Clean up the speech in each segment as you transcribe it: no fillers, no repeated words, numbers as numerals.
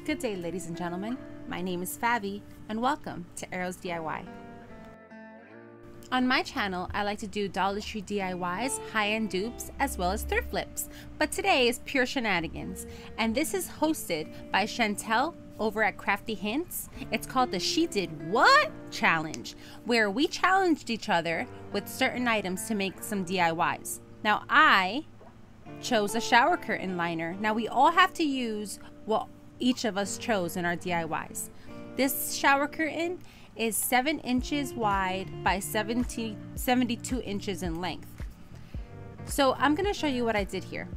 Good day, ladies and gentlemen. My name is Fabi, and welcome to Arrows DIY. On my channel, I like to do Dollar Tree DIYs, high-end dupes, as well as thrift flips. But today is pure shenanigans, and this is hosted by Chantel over at Crafty Hints. It's called the She Did What Challenge, where we challenged each other with certain items to make some DIYs. Now, I chose a shower curtain liner. Now, we all have to use what each of us chose in our DIYs. This shower curtain is 7 inches wide by 72 inches in length. So I'm going to show you what I did here.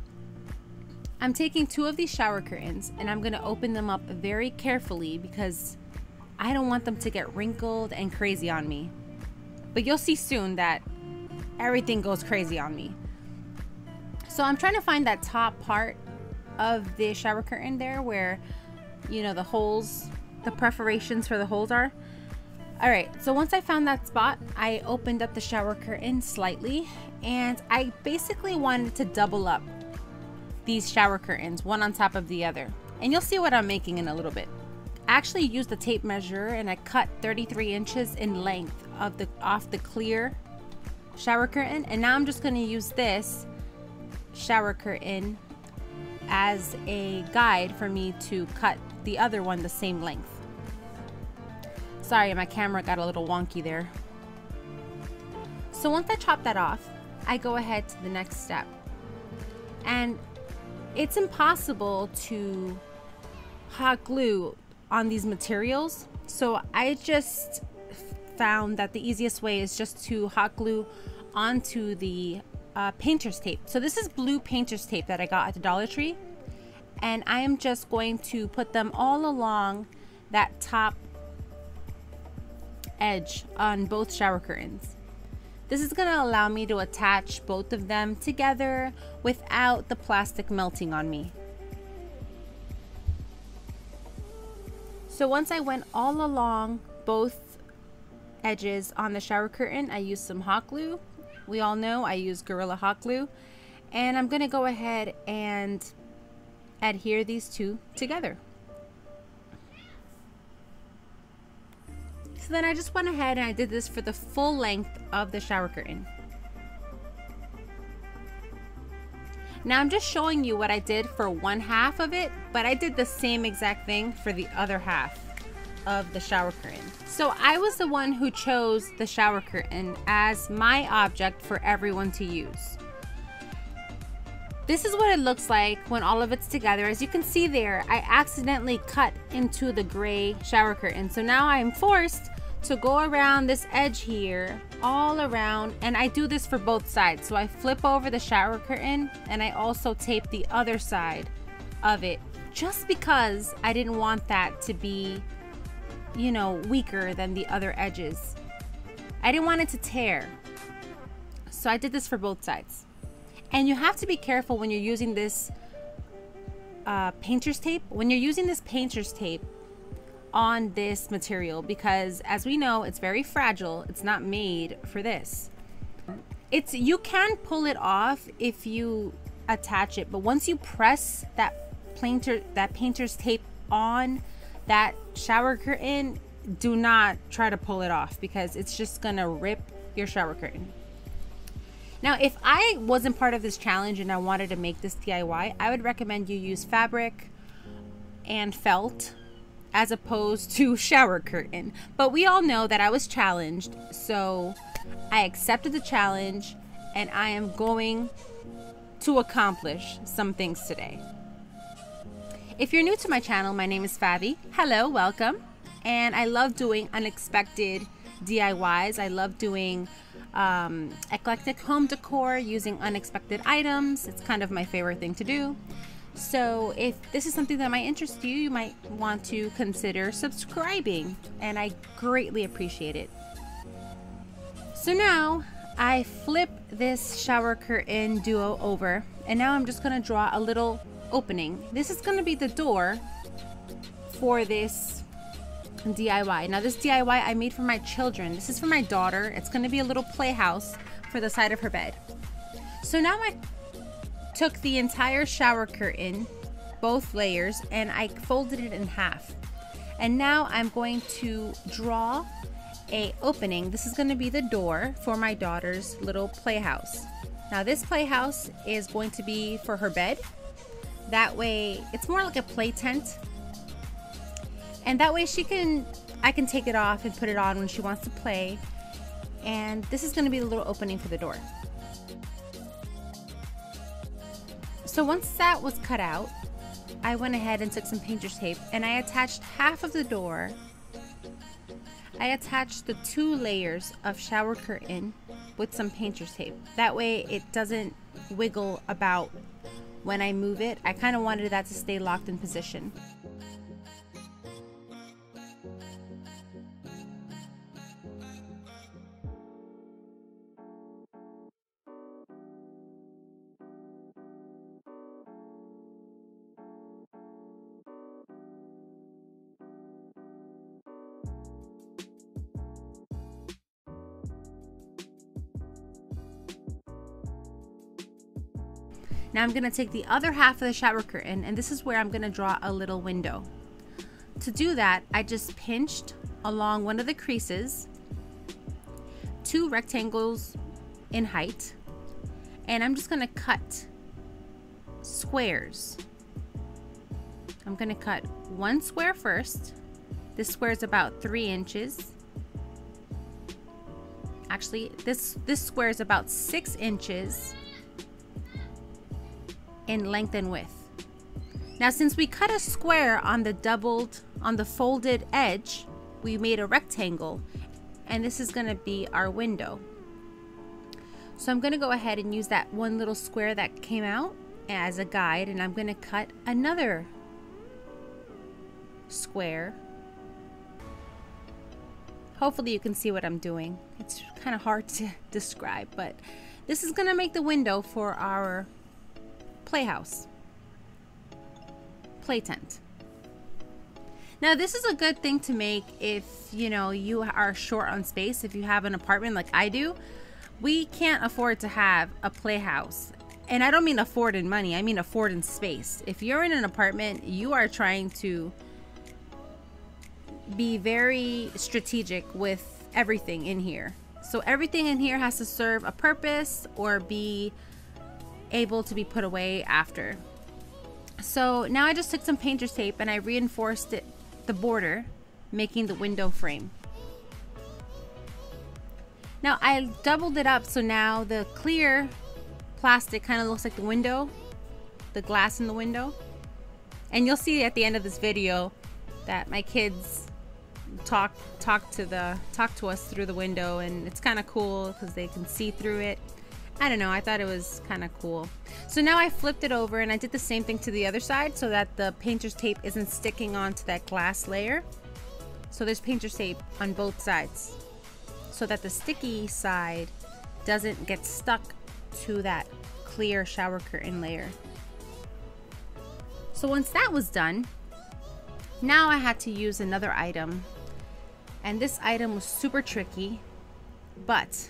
I'm taking 2 of these shower curtains and I'm going to open them up very carefully because I don't want them to get wrinkled and crazy on me. But you'll see soon that everything goes crazy on me. So I'm trying to find that top part of the shower curtain there where, you know, the holes, the perforations for the holes are. All right, so once I found that spot, I opened up the shower curtain slightly, and I basically wanted to double up these shower curtains, one on top of the other. And you'll see what I'm making in a little bit. I actually used the tape measure and I cut 33 inches in length of off the clear shower curtain. And now I'm just gonna use this shower curtain as a guide for me to cut the other one the same length. Sorry, my camera got a little wonky there. So once I chop that off, I go ahead to the next step. And it's impossible to hot glue on these materials. So I just found that the easiest way is just to hot glue onto the painter's tape. So this is blue painter's tape that I got at the Dollar Tree. And I am just going to put them all along that top edge on both shower curtains. This is going to allow me to attach both of them together without the plastic melting on me. So once I went all along both edges on the shower curtain, I used some hot glue. We all know I use Gorilla Hot Glue, and I'm going to go ahead and adhere these two together. So then I just went ahead and I did this for the full length of the shower curtain. Now I'm just showing you what I did for one half of it, but I did the same exact thing for the other half of the shower curtain. So I was the one who chose the shower curtain as my object for everyone to use. This is what it looks like when all of it's together. As you can see there, I accidentally cut into the gray shower curtain. So now I'm forced to go around this edge here, all around, and I do this for both sides. So I flip over the shower curtain and I also tape the other side of it, just because I didn't want that to be, you know, weaker than the other edges. I didn't want it to tear. So I did this for both sides. And you have to be careful when you're using this painter's tape. When you're using this painter's tape on this material, because as we know, it's very fragile. It's not made for this. You can pull it off if you attach it, but once you press that painter's tape on that shower curtain, do not try to pull it off because it's just gonna rip your shower curtain. Now, if I wasn't part of this challenge and I wanted to make this DIY, I would recommend you use fabric and felt as opposed to shower curtain. But we all know that I was challenged, so I accepted the challenge and I am going to accomplish some things today. If you're new to my channel, my name is Fabi. Hello, welcome. And I love doing unexpected DIYs. I love doing eclectic home decor using unexpected items. It's kind of my favorite thing to do. So if this is something that might interest you, you might want to consider subscribing, and I greatly appreciate it. So now I flip this shower curtain duo over, and now I'm just going to draw a little opening. This is going to be the door for this DIY. Now this DIY I made for my children. This is for my daughter. It's going to be a little playhouse for the side of her bed. So now I took the entire shower curtain both layers and I folded it in half. And now I'm going to draw a opening. This is going to be the door for my daughter's little playhouse. Now this playhouse is going to be for her bed. That way it's more like a play tent. And that way I can take it off and put it on when she wants to play. And this is going to be the little opening for the door. So once that was cut out, I went ahead and took some painter's tape and I attached half of the door. I attached the 2 layers of shower curtain with some painter's tape. That way it doesn't wiggle about when I move it. I kind of wanted that to stay locked in position. Now I'm going to take the other half of the shower curtain, and this is where I'm going to draw a little window. To do that, I just pinched along one of the creases 2 rectangles in height, and I'm just going to cut squares. I'm going to cut 1 square first. This square is about 3 inches. Actually, this square is about 6 inches in length and width. Now since we cut a square on the folded edge, we made a rectangle, and this is going to be our window. So I'm going to go ahead and use that one little square that came out as a guide, and I'm going to cut another square. Hopefully you can see what I'm doing. It's kind of hard to describe, but this is going to make the window for our playhouse, play tent. Now this is a good thing to make if you know you are short on space. If you have an apartment like I do, we can't afford to have a playhouse. And I don't mean afford in money, I mean afford in space. If you're in an apartment, you are trying to be very strategic with everything in here. So everything in here has to serve a purpose or be able to be put away after. So now I just took some painter's tape and I reinforced the border, making the window frame. Now I doubled it up, so now the clear plastic kind of looks like the window, the glass in the window. And you'll see at the end of this video that my kids talk to us through the window, and it's kind of cool because they can see through it. I don't know, I thought it was kind of cool. So now I flipped it over and I did the same thing to the other side so that the painter's tape isn't sticking onto that glass layer. So there's painter's tape on both sides so that the sticky side doesn't get stuck to that clear shower curtain layer. So once that was done, now I had to use another item. And this item was super tricky, but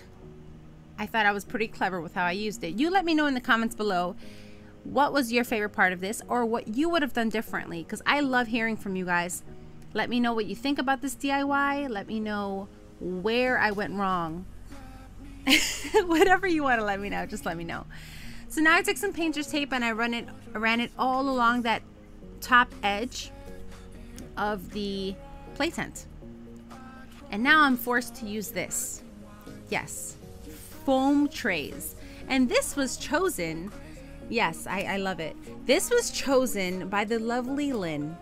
I thought I was pretty clever with how I used it. You let me know in the comments below what was your favorite part of this or what you would have done differently, because I love hearing from you guys. Let me know what you think about this DIY. Let me know where I went wrong. Whatever you want to let me know, just let me know. So now I took some painter's tape and I ran it all along that top edge of the play tent. And now I'm forced to use this. Yes, foam trays. And this was chosen, yes, I love it. This was chosen by the lovely Lynn.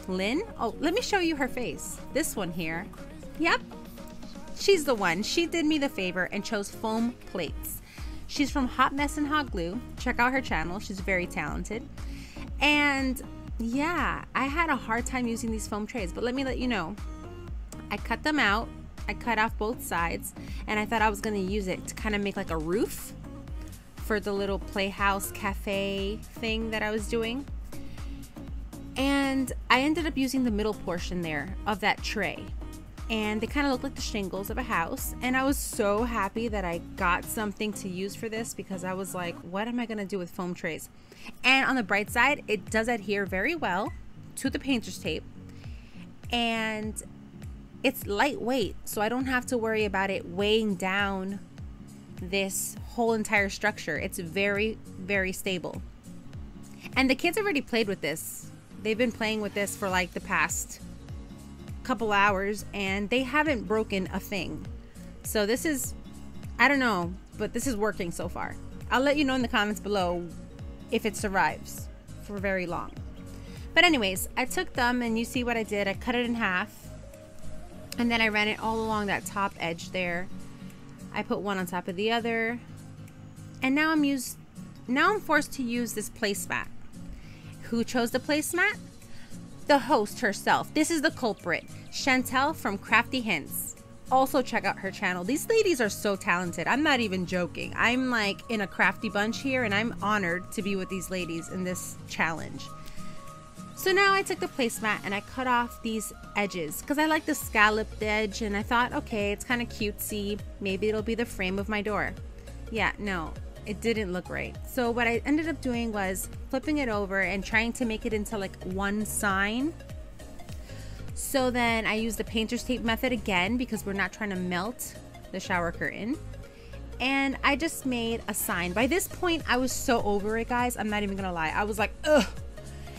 Lynn? Oh, let me show you her face. This one here. Yep, she's the one. She did me the favor and chose foam plates. She's from Hot Mess and Hot Glue. Check out her channel. She's very talented. And yeah, I had a hard time using these foam trays, but let me let you know. I cut them out. I cut off both sides, and I thought I was going to use it to kind of make like a roof for the little playhouse cafe thing that I was doing. And I ended up using the middle portion there of that tray. and they kind of look like the shingles of a house. And I was so happy that I got something to use for this, because I was like, what am I gonna do with foam trays? And on the bright side, it does adhere very well to the painter's tape, and it's lightweight, so I don't have to worry about it weighing down this whole entire structure. It's very, very stable. And the kids already played with this. They've been playing with this for like the past couple hours, and they haven't broken a thing. So this is, I don't know, but this is working so far. I'll let you know in the comments below if it survives for very long. But anyways, I took them, and you see what I did. I cut it in half, and then I ran it all along that top edge there. I put one on top of the other, and now I'm forced to use this placemat. Who chose the placemat? The host herself. This is the culprit, Chantel from Crafty Hints. Also check out her channel. These ladies are so talented. I'm not even joking. I'm like in a crafty bunch here, and I'm honored to be with these ladies in this challenge. So now I took the placemat and I cut off these edges because I like the scalloped edge, and I thought, okay, it's kind of cutesy. Maybe it'll be the frame of my door. Yeah, no, it didn't look right. So what I ended up doing was flipping it over and trying to make it into like one sign. So then I used the painter's tape method again, because we're not trying to melt the shower curtain. And I just made a sign. By this point, I was so over it, guys. I'm not even gonna lie. I was like, ugh.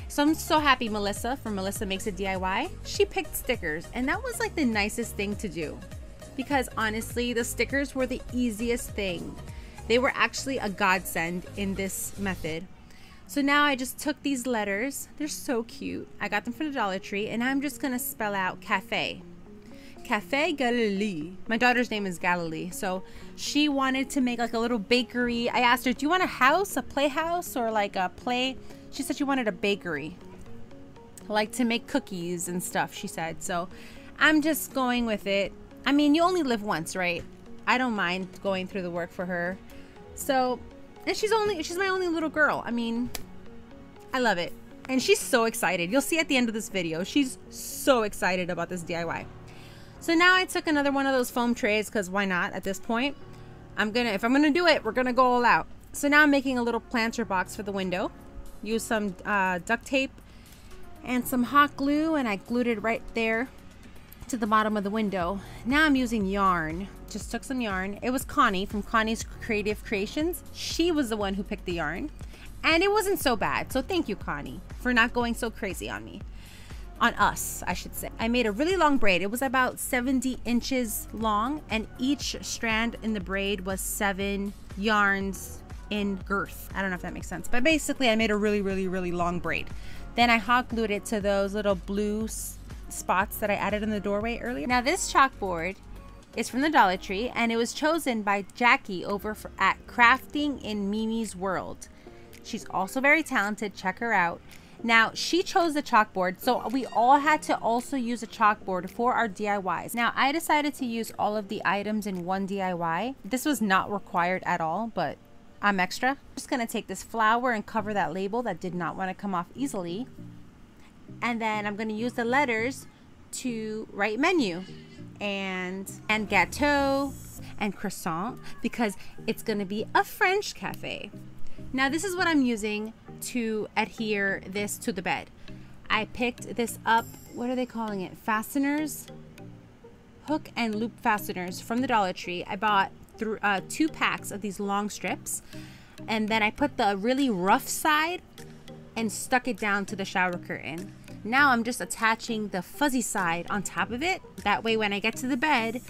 So I'm so happy Melissa from Melissa Makes It DIY, she picked stickers, and that was like the nicest thing to do, because honestly the stickers were the easiest thing. They were actually a godsend in this method. So now I just took these letters, they're so cute, I got them from the Dollar Tree, and I'm just gonna spell out cafe. Cafe Galilee. My daughter's name is Galilee, so she wanted to make like a little bakery. I asked her, do you want a house, a playhouse, or like a play? She said she wanted a bakery, like to make cookies and stuff, she said. So I'm just going with it. I mean, you only live once, right? I don't mind going through the work for her. So, and she's my only little girl. I mean, I love it. And she's so excited. You'll see at the end of this video, she's so excited about this DIY. So now I took another one of those foam trays, because why not at this point? If I'm gonna do it, we're gonna go all out. So now I'm making a little planter box for the window. Use some duct tape and some hot glue, and I glued it right there to the bottom of the window. Now I'm using yarn. Just took some yarn. It was Connie from Connie's Creative Creations. She was the one who picked the yarn, and it wasn't so bad. So thank you, Connie, for not going so crazy on me. On us, I should say. I made a really long braid. It was about 70 inches long, and each strand in the braid was 7 yarns in girth. I don't know if that makes sense, but basically I made a really, really, really long braid. Then I hot glued it to those little blue spots that I added in the doorway earlier. Now this chalkboard is from the Dollar Tree, and it was chosen by Jackie over at Crafting in Mimi's World. She's also very talented. Check her out. Now she chose the chalkboard, so we all had to also use a chalkboard for our DIYs. Now I decided to use all of the items in one DIY. This was not required at all, but I'm extra. I'm just gonna take this flower and cover that label that did not want to come off easily. And then I'm gonna use the letters to write menu and gâteau and croissant, because it's gonna be a French cafe. Now this is what I'm using to adhere this to the bed. I picked this up, what are they calling it? Fasteners? Hook and loop fasteners from the Dollar Tree. I bought 2 packs of these long strips, and then I put the really rough side and stuck it down to the shower curtain. Now I'm just attaching the fuzzy side on top of it. That way when I get to the bed,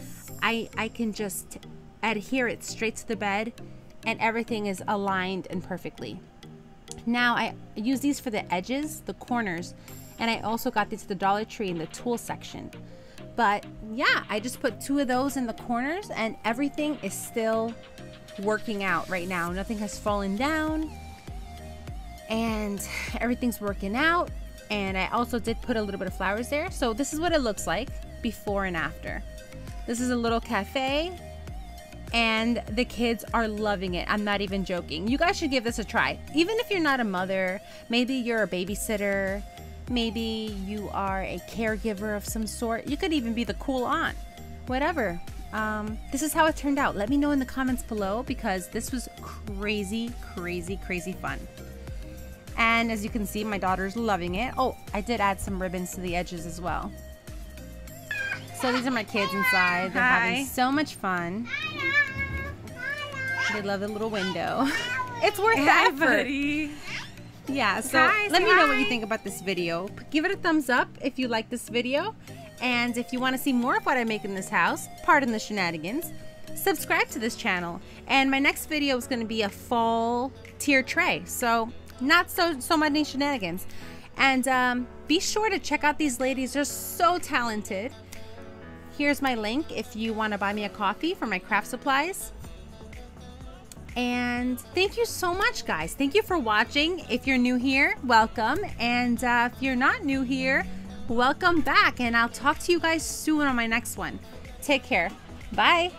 I can just adhere it straight to the bed, and everything is aligned and perfectly. Now I use these for the edges, the corners, and I also got these at the Dollar Tree in the tool section. But yeah, I just put 2 of those in the corners, and everything is still working out right now. Nothing has fallen down, and everything's working out. And I also did put a little bit of flowers there. So this is what it looks like before and after. This is a little cafe, and the kids are loving it. I'm not even joking. You guys should give this a try. Even if you're not a mother, maybe you're a babysitter, Maybe you are a caregiver of some sort. You could even be the cool aunt. Whatever. This is how it turned out. Let me know in the comments below because this was crazy, crazy, crazy fun. And as you can see, my daughter's loving it. Oh, I did add some ribbons to the edges as well. So these are my kids inside. They're having so much fun. They love the little window. It's worth the effort. Buddy. Yeah, so let me know what you think about this video. Give it a thumbs up if you like this video. And if you want to see more of what I make in this house, pardon the shenanigans, subscribe to this channel. And my next video is going to be a fall tier tray. So not so many shenanigans. And be sure to check out these ladies. They're so talented. Here's my link if you want to buy me a coffee for my craft supplies. And thank you so much, guys. Thank you for watching. If you're new here, welcome. And if you're not new here, welcome back. And I'll talk to you guys soon on my next one. Take care. Bye.